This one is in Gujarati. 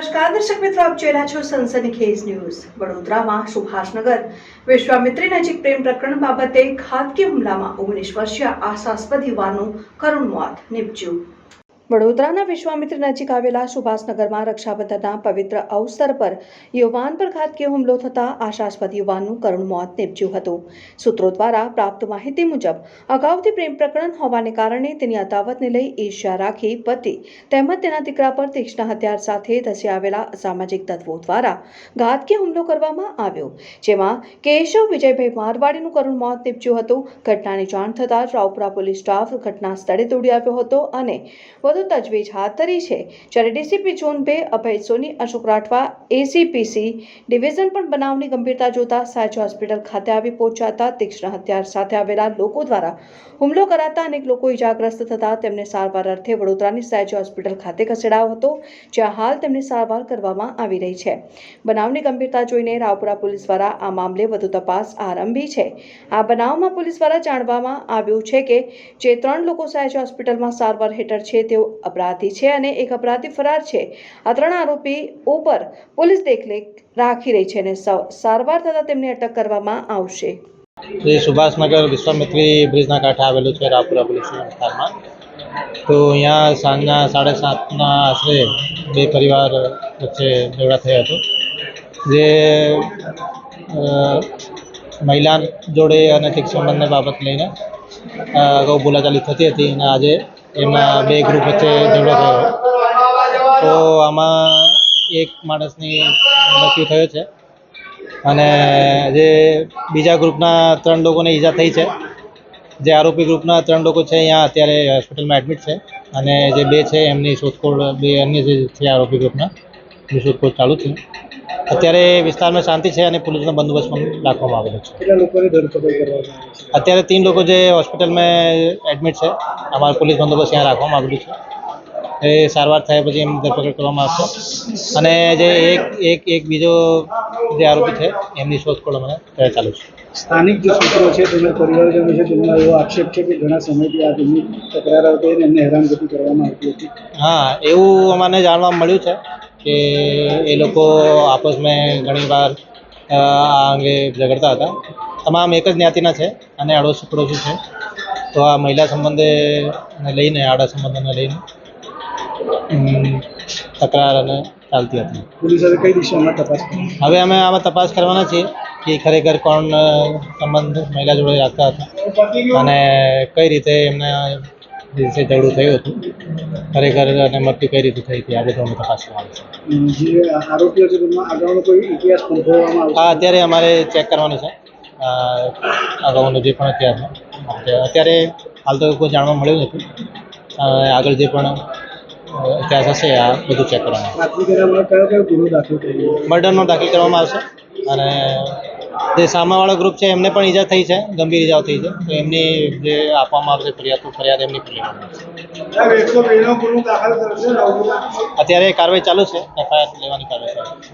નમસ્કાર દર્શક મિત્રો, આપ જોઈ રહ્યા છો સનસનીખેજ ન્યૂઝ। વડોદરામાં સુભાષનગર વિશ્વામિત્રી નજીક પ્રેમ પ્રકરણ બાબતે ઘાતકી હુમલામાં 19 વર્ષીય આશાસ્પદ યુવાનનું કરુણ મોત નીપજ્યું। વડોદરાના વિશ્વામિત્રી નજીક આવેલા સુભાષનગરમાં રક્ષાબંધનના પવિત્ર અવસર પર યુવાન પર ઘાતકી હુમલો થતા આશાસ્પદ યુવાનનું કરુણ મોત નીપજ્યું હતું। સૂત્રો દ્વારા પ્રાપ્ત માહિતી મુજબ અગાઉથી પ્રેમ પ્રકરણ હોવાને કારણે તેની અદાવતને લઈ ઈર્ષ્યા રાખી પતિ તેમજ તેના દીકરા પર તીક્ષ્ણ હથિયાર સાથે ધસી આવેલા અસામાજિક તત્વો દ્વારા ઘાતકી હુમલો કરવામાં આવ્યો, જેમાં કેશવ વિજયભાઈ મારવાડીનું કરુણ મોત નીપજ્યું હતું। ઘટનાની જાણ થતાં રાવપુરા પોલીસ સ્ટાફ ઘટના સ્થળે દોડી આવ્યો હતો અને વધુ તજવીજ હાથ ધરી છે। જ્યારે ડીસીપી ઝોન 2 અભય સોની, અશોક રાઠવા, એસીપીસી ડિવિઝન પણ બનાવની ગંભીરતા જોતા સહેજ હોસ્પિટલ ખાતે આવી પહોંચ્યા હતા। તીક્ષ્ણ હથિયાર સાથે આવેલા લોકો દ્વારા હુમલો કરાતા અનેક લોકો ઇજાગ્રસ્ત થતા તેમને સારવાર અર્થે વડોદરાની સહેજ હોસ્પિટલ ખાતે ખસેડાયો હતો, જ્યાં હાલ તેમની સારવાર કરવામાં આવી રહી છે। બનાવની ગંભીરતા જોઈને રાવપુરા પોલીસ દ્વારા આ મામલે વધુ તપાસ આરંભી છે। આ બનાવમાં પોલીસ દ્વારા જાણવામાં આવ્યું છે કે જે 3 લોકો સહેજ હોસ્પિટલમાં સારવાર હેઠળ છે તેઓ अपराधी છે અને એક અપરાધી ફરાર છે। આ 3 આરોપીઓ પર પોલીસ દેખરેખ રાખી રહી છે અને સારવાર થતાં તેમને અટક કરવામાં આવશે। ये सुभाषनगर विश्वामित्री ब्रिजना कांठे आवेलू है रावपुरा पुलिस विस्तार में। तो यहाँ सांजना 7:30 आश्रे बे परिवार वच्चे झगड़ा थयो हतो, जे महिला जोड़े अनैतिक संबंधने बाबत लईने अगाऊ बोलाचाली थती हती अने आजे एमना बे ग्रुप वच्चे झगड़ो थयो। तो आमां एक माणसनी मृत्यु थयो छे અને જે બીજા ગ્રુપના 3 લોકોને ઈજા થઈ છે। જે આરોપી ગ્રુપના 3 લોકો છે અહીંયા અત્યારે હોસ્પિટલમાં એડમિટ છે અને જે 2 છે એમની શોધખોળ, 2 અન્ય જે છે આરોપી ગ્રુપના એમની શોધખોળ ચાલુ છે। અત્યારે વિસ્તારમાં શાંતિ છે અને પોલીસનો બંદોબસ્ત પણ રાખવામાં આવેલો છે। કેટલા લોકોની ધરપકડ કરવામાં આવી છે? અત્યારે 3 લોકો જે હોસ્પિટલમાં એડમિટ છે, અમારો પોલીસ બંદોબસ્ત ત્યાં રાખવામાં આવેલું છે। એ સારવાર થયા પછી એમની ધરપકડ કરવામાં આવશે અને જે એક બીજો જે આરોપી છે એમની શોધખોળ અમે ચાલુ છે। સ્થાનિક જે સૂત્રો છે તેમના પરિવારજનો છે તેમનો એવો આક્ષેપ છે કે ઘણા સમયથી આ તેમની તકરાર હતી અને એમને હેરાનગતિ કરવામાં આવતી હતી। હા, એવું અમને જાણવા મળ્યું છે કે એ લોકો આપસમાં ઘણીવાર આ અંગે ઝઘડતા હતા। તમામ એક જ જ્ઞાતિના છે અને અડોશી પડોશી છે। તો આ મહિલા સંબંધને લઈને, આડા સંબંધોને લઈને તકરાર અને ચાલતી હતી। પોલીસ હવે કઈ દિશામાં તપાસ કરી? હવે અમે આમાં તપાસ કરવાના છીએ કે ખરેખર કોણ સંબંધ મહિલા જોડે રાખતા હતા અને કઈ રીતે એમના દિવસે ઝઘડું થયું હતું, ખરેખર અને મૃત્યુ કઈ રીતે થઈ હતી, આ બધું અમે તપાસ કરવાની છે। જે આરોપીઓ છે તેમનો અગાઉનો કોઈ ઇતિહાસ સંભળવામાં આવશે? હા, અત્યારે અમારે ચેક કરવાનું છે અગાઉનો જે પણ ઇતિહાસ છે। અત્યારે હાલ તો કોઈ જાણવા મળ્યું નથી, આગળ જે પણ ઇતિહાસ હશે આ બધું ચેક કરવાનું। કયો ગુનો દાખલ કર્યો? મર્ડરનો દાખલ કરવામાં આવશે અને જે સામાવાળો ગ્રુપ છે એમને પણ ઈજા થઈ છે, ગંભીર ઈજાઓ થઈ છે, તો એમની જે આપવામાં આવશે ફરિયાદ એમની પણ લેવામાં આવશે। અત્યારે કાર્યવાહી ચાલુ છે, FIR લેવાની કાર્યવાહી ચાલુ છે।